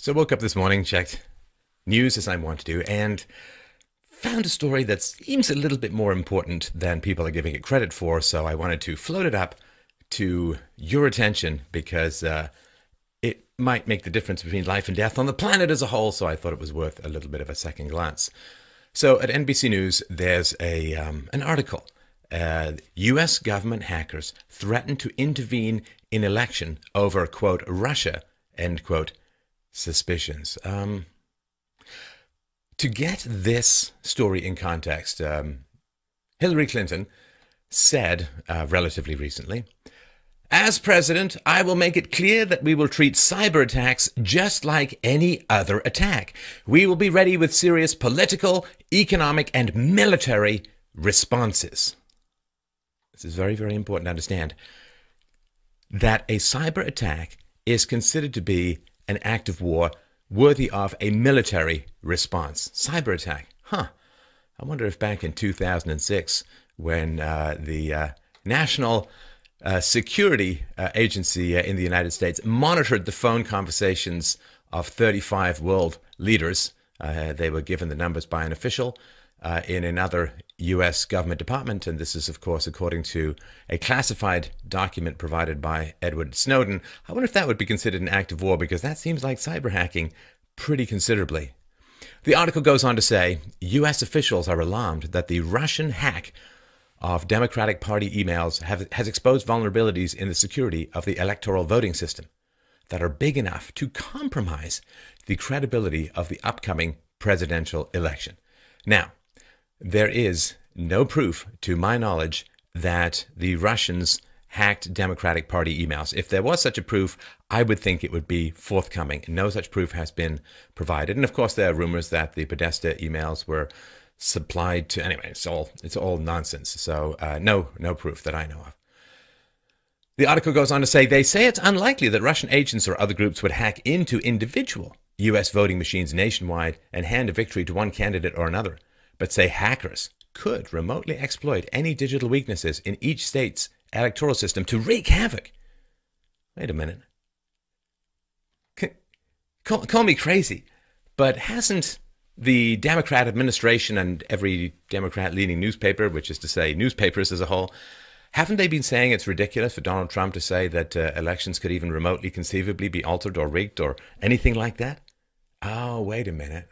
So I woke up this morning, checked news as I want to do, and found a story that seems a little bit more important than people are giving it credit for. So I wanted to float it up to your attention because it might make the difference between life and death on the planet as a whole. So I thought it was worth a little bit of a second glance. So at NBC News, there's an article. U.S. government hackers threaten to intervene in election over, quote, Russia, end quote, suspicions. To get this story in context, Hillary Clinton said relatively recently, "As president, I will make it clear that we will treat cyber attacks just like any other attack. We will be ready with serious political, economic, and military responses." This is very, very important to understand that a cyber attack is considered to be an act of war worthy of a military response. Cyber attack. I wonder if back in 2006, when the National Security Agency in the United States monitored the phone conversations of 35 world leaders, they were given the numbers by an official in another U.S. government department, and this is, of course, according to a classified document provided by Edward Snowden. I wonder if that would be considered an act of war, because that seems like cyber hacking pretty considerably. The article goes on to say, U.S. officials are alarmed that the Russian hack of Democratic Party emails has exposed vulnerabilities in the security of the electoral voting system that are big enough to compromise the credibility of the upcoming presidential election. Now, there is no proof, to my knowledge, that the Russians hacked Democratic Party emails. If there was such a proof, I would think it would be forthcoming. No such proof has been provided. And of course, there are rumors that the Podesta emails were supplied to... Anyway, it's all nonsense. So no proof that I know of. The article goes on to say, they say it's unlikely that Russian agents or other groups would hack into individual U.S. voting machines nationwide and hand a victory to one candidate or another, but say hackers could remotely exploit any digital weaknesses in each state's electoral system to wreak havoc. Wait a minute. Call me crazy, but hasn't the Democrat administration and every Democrat-leaning newspaper, which is to say newspapers as a whole, haven't they been saying it's ridiculous for Donald Trump to say that elections could even remotely conceivably be altered or rigged or anything like that? Oh, wait a minute.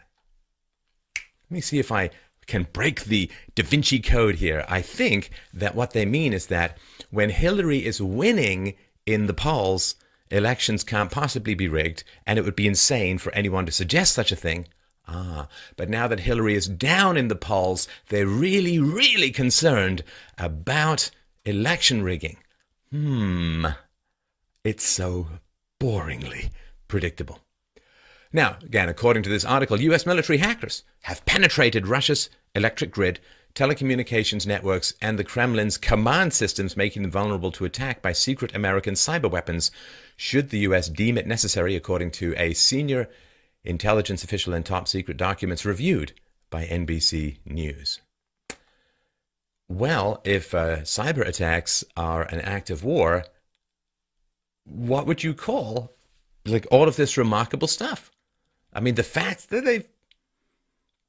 Let me see if I can break the Da Vinci Code here. I think that what they mean is that when Hillary is winning in the polls, elections can't possibly be rigged, and it would be insane for anyone to suggest such a thing. But now that Hillary is down in the polls, they're really, really concerned about election rigging. It's so boringly predictable. Now, again, according to this article, U.S. military hackers have penetrated Russia's electric grid, telecommunications networks, and the Kremlin's command systems, making them vulnerable to attack by secret American cyber weapons, should the U.S. deem it necessary, according to a senior intelligence official and top secret documents reviewed by NBC News. Well, if cyber attacks are an act of war, what would you call all of this remarkable stuff? I mean, the fact that they've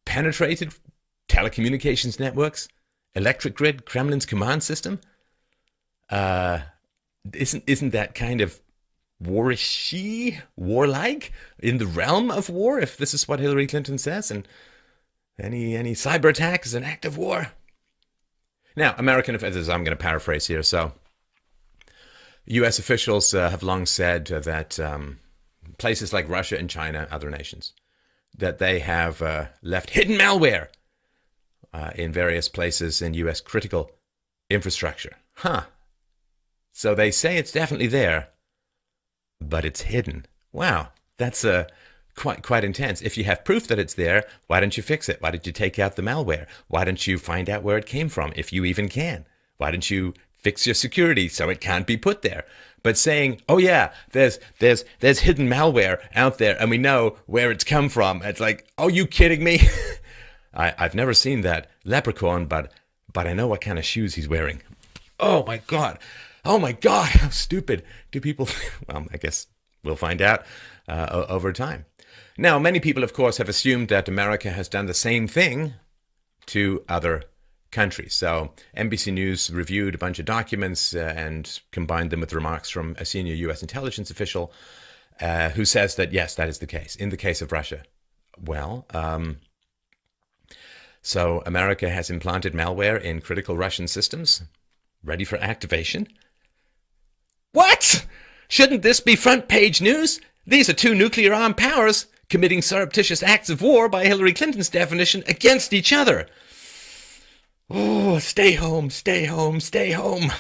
penetrated telecommunications networks, electric grid, Kremlin's command system, isn't that kind of war-ishy, warlike, in the realm of war, if this is what Hillary Clinton says, and any cyber attack is an act of war? Now, American officials, I'm going to paraphrase here, so U.S. officials have long said that places like Russia and China, other nations, that they have left hidden malware in various places in U.S. critical infrastructure. So they say it's definitely there, but it's hidden. Wow, that's quite intense. If you have proof that it's there, why don't you fix it? Why did you take out the malware? Why don't you find out where it came from, if you even can? Why don't you fix your security so it can't be put there? But saying, oh yeah, there's hidden malware out there and we know where it's come from. It's like, oh, you kidding me? I've never seen that leprechaun, but I know what kind of shoes he's wearing. Oh my God, how stupid do people... Well, I guess we'll find out over time. Now, many people, of course, have assumed that America has done the same thing to other countries. So NBC News reviewed a bunch of documents and combined them with remarks from a senior U.S. intelligence official who says that, yes, that is the case. In the case of Russia, well, so America has implanted malware in critical Russian systems, ready for activation. What? Shouldn't this be front page news? These are two nuclear-armed powers committing surreptitious acts of war by Hillary Clinton's definition against each other. Oh, stay home, stay home, stay home.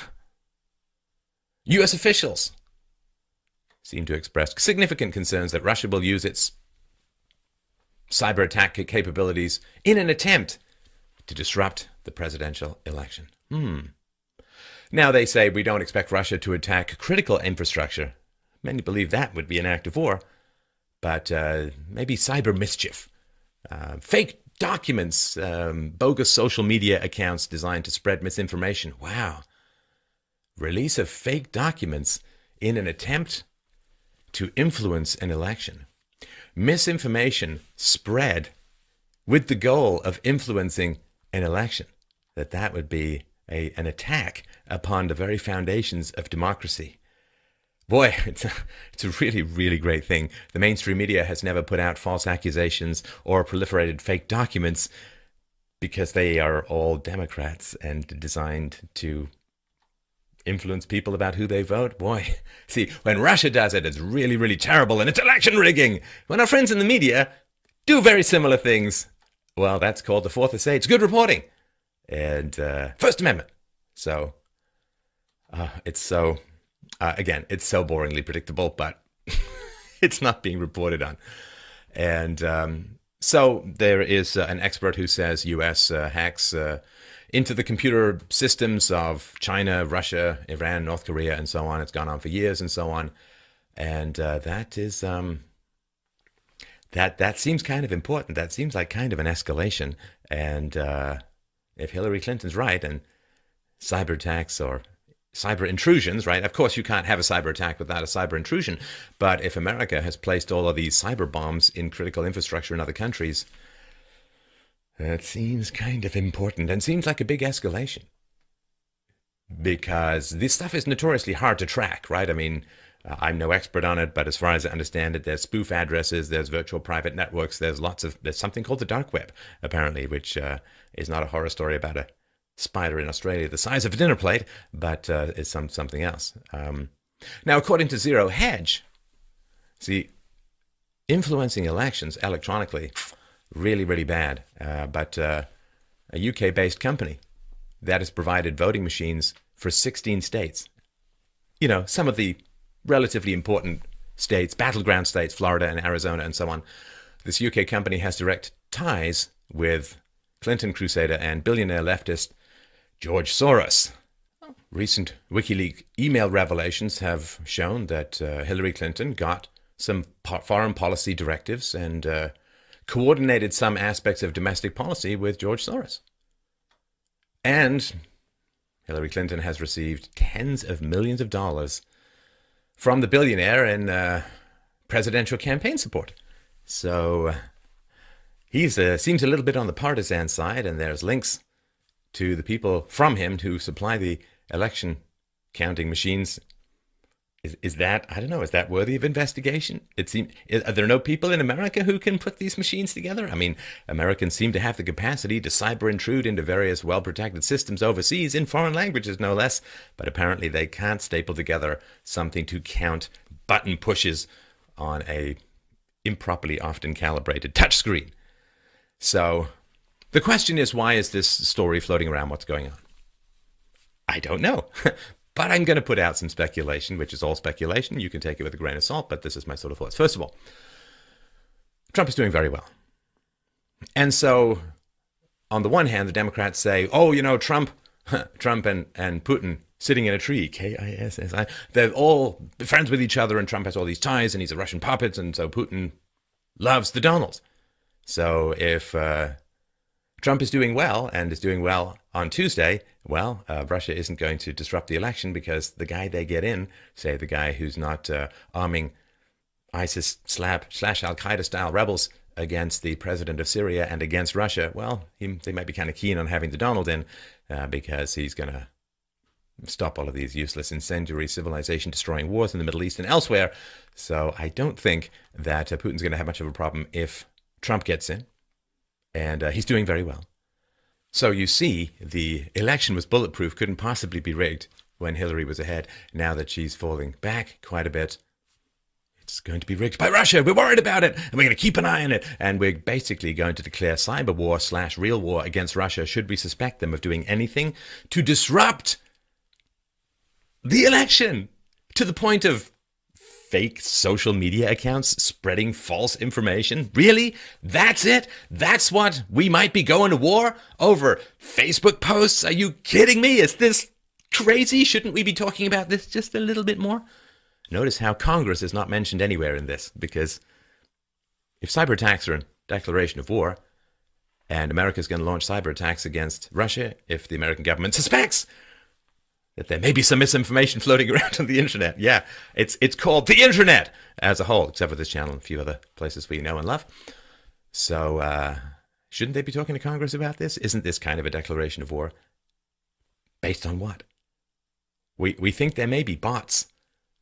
U.S. officials seem to express significant concerns that Russia will use its cyber attack capabilities in an attempt to disrupt the presidential election. Now they say we don't expect Russia to attack critical infrastructure. Many believe that would be an act of war, but maybe cyber mischief, fake documents, bogus social media accounts designed to spread misinformation. Wow. Release of fake documents in an attempt to influence an election. Misinformation spread with the goal of influencing an election. That would be an attack upon the very foundations of democracy. Boy, it's a really, really great thing. The mainstream media has never put out false accusations or proliferated fake documents because they are all Democrats and designed to influence people about who they vote. Boy, see, when Russia does it, it's really, really terrible and it's election rigging. When our friends in the media do very similar things, well, that's called the Fourth Estate. It's good reporting. And First Amendment. So it's so... again, it's so boringly predictable, but it's not being reported on. And so there is an expert who says U.S. hacks into the computer systems of China, Russia, Iran, North Korea, and so on. It's gone on for years and so on. And that is that seems kind of important. That seems like kind of an escalation. And if Hillary Clinton's right and cyber attacks or cyber intrusions, right? Of course, you can't have a cyber attack without a cyber intrusion. But if America has placed all of these cyber bombs in critical infrastructure in other countries, that seems kind of important and seems like a big escalation. Because this stuff is notoriously hard to track, right? I mean, I'm no expert on it, but as far as I understand it, there's spoof addresses, there's virtual private networks, there's something called the dark web, apparently, which is not a horror story about a spider in Australia the size of a dinner plate, but is something else. Now, according to Zero Hedge, see, influencing elections electronically, really, really bad. But a UK-based company that has provided voting machines for 16 states. You know, some of the relatively important states, battleground states, Florida and Arizona and so on. This UK company has direct ties with Clinton crusader and billionaire leftist George Soros. Recent WikiLeaks email revelations have shown that Hillary Clinton got some foreign policy directives and coordinated some aspects of domestic policy with George Soros. And Hillary Clinton has received tens of millions of dollars from the billionaire in presidential campaign support. So he seems a little bit on the partisan side, and there's links to the people from him who supply the election counting machines. Is that, I don't know, is that worthy of investigation? Are there no people in America who can put these machines together? I mean, Americans seem to have the capacity to cyber intrude into various well-protected systems overseas in foreign languages, no less. But apparently they can't staple together something to count button pushes on a improperly often calibrated touchscreen. So the question is, why is this story floating around? What's going on? I don't know. But I'm going to put out some speculation, which is all speculation. You can take it with a grain of salt, but this is my sort of thoughts. First of all, Trump is doing very well. And so, on the one hand, the Democrats say, oh, you know, Trump and Putin sitting in a tree, K-I-S-S-I, they're all friends with each other, and Trump has all these ties, and he's a Russian puppet, and so Putin loves the Donalds. So if Trump is doing well, and is doing well on Tuesday, well, Russia isn't going to disrupt the election because the guy they get in, say the guy who's not arming ISIS slash Al-Qaeda style rebels against the president of Syria and against Russia, well, they might be kind of keen on having the Donald in because he's going to stop all of these useless, incendiary, civilization-destroying wars in the Middle East and elsewhere. So I don't think that Putin's going to have much of a problem if Trump gets in, and he's doing very well. So you see, the election was bulletproof, couldn't possibly be rigged when Hillary was ahead. Now that she's falling back quite a bit, it's going to be rigged by Russia. We're worried about it, and we're going to keep an eye on it. And we're basically going to declare cyber war / real war against Russia should we suspect them of doing anything to disrupt the election, to the point of fake social media accounts spreading false information. Really? That's it? That's what we might be going to war over? Facebook posts? Are you kidding me? Is this crazy? Shouldn't we be talking about this just a little bit more? Notice how Congress is not mentioned anywhere in this, because if cyber attacks are a declaration of war, and America's going to launch cyber attacks against Russia, if the American government suspects that there may be some misinformation floating around on the internet. Yeah, it's called the internet as a whole, except for this channel and a few other places we know and love. So shouldn't they be talking to Congress about this? Isn't this kind of a declaration of war? Based on what? We think there may be bots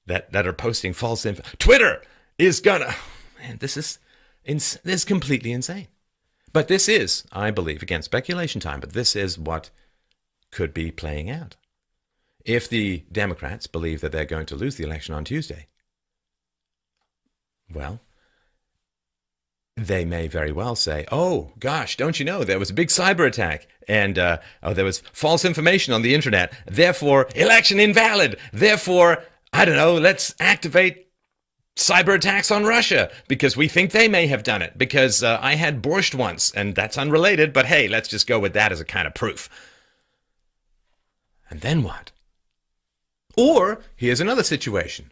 that are posting false info. Twitter is gonna... Man, this is completely insane. But this is, I believe, again, speculation time, but this is what could be playing out. If the Democrats believe that they're going to lose the election on Tuesday, well, they may very well say, oh, gosh, don't you know, there was a big cyber attack and there was false information on the internet. Therefore, election invalid. Therefore, I don't know, let's activate cyber attacks on Russia because we think they may have done it because I had borscht once and that's unrelated. But hey, let's just go with that as a kind of proof. And then what? Or here's another situation.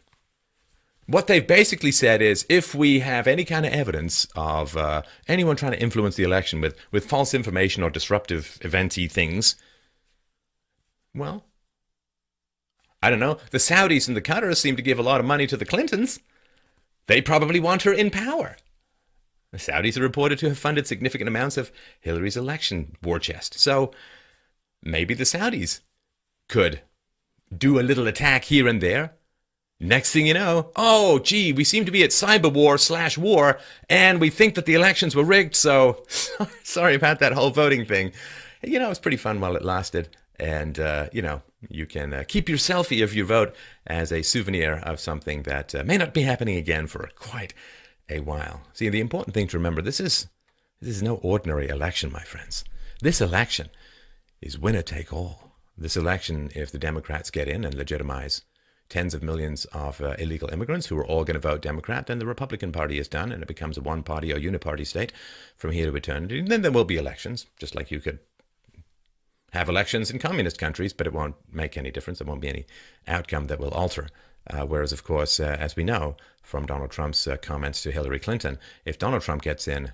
What they've basically said is if we have any kind of evidence of anyone trying to influence the election with false information or disruptive event-y things, well, I don't know. The Saudis and the Qataris seem to give a lot of money to the Clintons. They probably want her in power. The Saudis are reported to have funded significant amounts of Hillary's election war chest. So maybe the Saudis could do a little attack here and there. Next thing you know, oh, gee, we seem to be at cyber war / war, and we think that the elections were rigged, so sorry about that whole voting thing. You know, it was pretty fun while it lasted, and, you know, you can keep your selfie of your vote as a souvenir of something that may not be happening again for quite a while. See, the important thing to remember, this is no ordinary election, my friends. This election is winner take all. This election, if the Democrats get in and legitimize tens of millions of illegal immigrants who are all going to vote Democrat, then the Republican Party is done and it becomes a one-party or uniparty state from here to eternity. And then there will be elections, just like you could have elections in communist countries, but it won't make any difference. There won't be any outcome that will alter. Whereas, of course, as we know from Donald Trump's comments to Hillary Clinton, if Donald Trump gets in,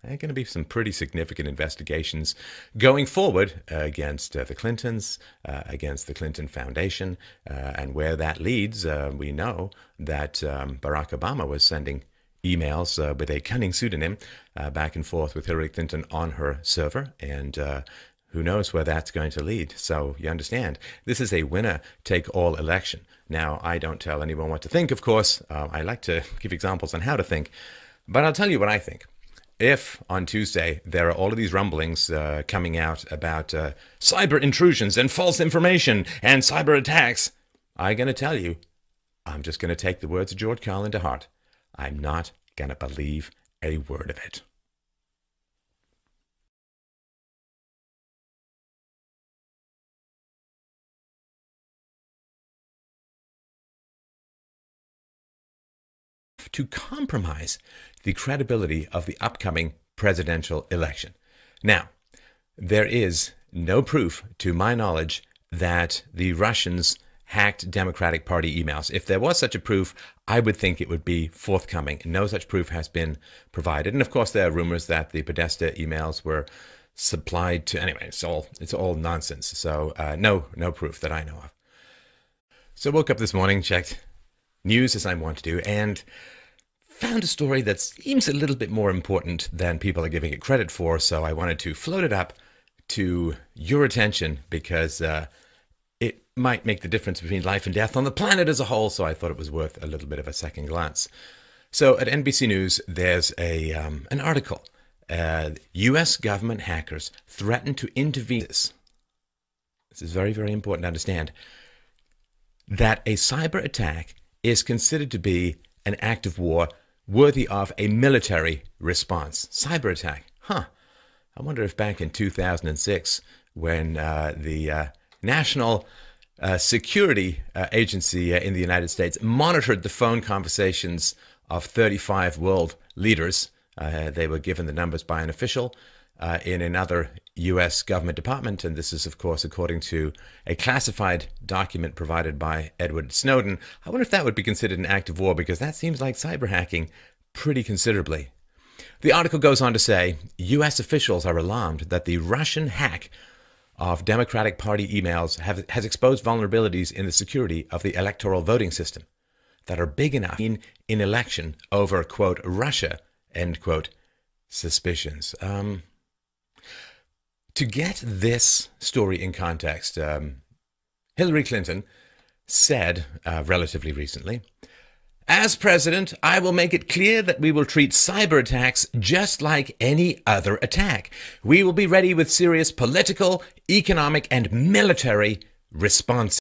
there are going to be some pretty significant investigations going forward against the Clintons, against the Clinton Foundation, and where that leads, we know that Barack Obama was sending emails with a cunning pseudonym back and forth with Hillary Clinton on her server, and who knows where that's going to lead. So you understand, this is a winner-take-all election. Now, I don't tell anyone what to think, of course. I like to give examples on how to think, but I'll tell you what I think. If on Tuesday there are all of these rumblings coming out about cyber intrusions and false information and cyber attacks, I'm going to tell you, I'm just going to take the words of George Carlin to heart. I'm not going to believe a word of it. To compromise the credibility of the upcoming presidential election. Now, there is no proof, to my knowledge, that the Russians hacked Democratic Party emails. If there was such a proof, I would think it would be forthcoming. No such proof has been provided. And of course, there are rumors that the Podesta emails were supplied to... Anyway, it's all nonsense. So no proof that I know of. So woke up this morning, checked news as I want to do, and found a story that seems a little bit more important than people are giving it credit for, so I wanted to float it up to your attention because it might make the difference between life and death on the planet as a whole, so I thought it was worth a little bit of a second glance. So at NBC News, there's an article. U.S. government hackers threaten to intervene. This is very, very important to understand, that a cyber attack is considered to be an act of war worthy of a military response. Cyber attack. I wonder if back in 2006, when the National Security Agency in the United States monitored the phone conversations of 35 world leaders, they were given the numbers by an official in another U.S. government department, and this is, of course, according to a classified document provided by Edward Snowden. I wonder if that would be considered an act of war, because that seems like cyber hacking pretty considerably. The article goes on to say, U.S. officials are alarmed that the Russian hack of Democratic Party emails has exposed vulnerabilities in the security of the electoral voting system that are big enough in election over, quote, Russia, end quote, suspicions. To get this story in context, Hillary Clinton said relatively recently, "As president, I will make it clear that we will treat cyber attacks just like any other attack. We will be ready with serious political, economic, and military responses."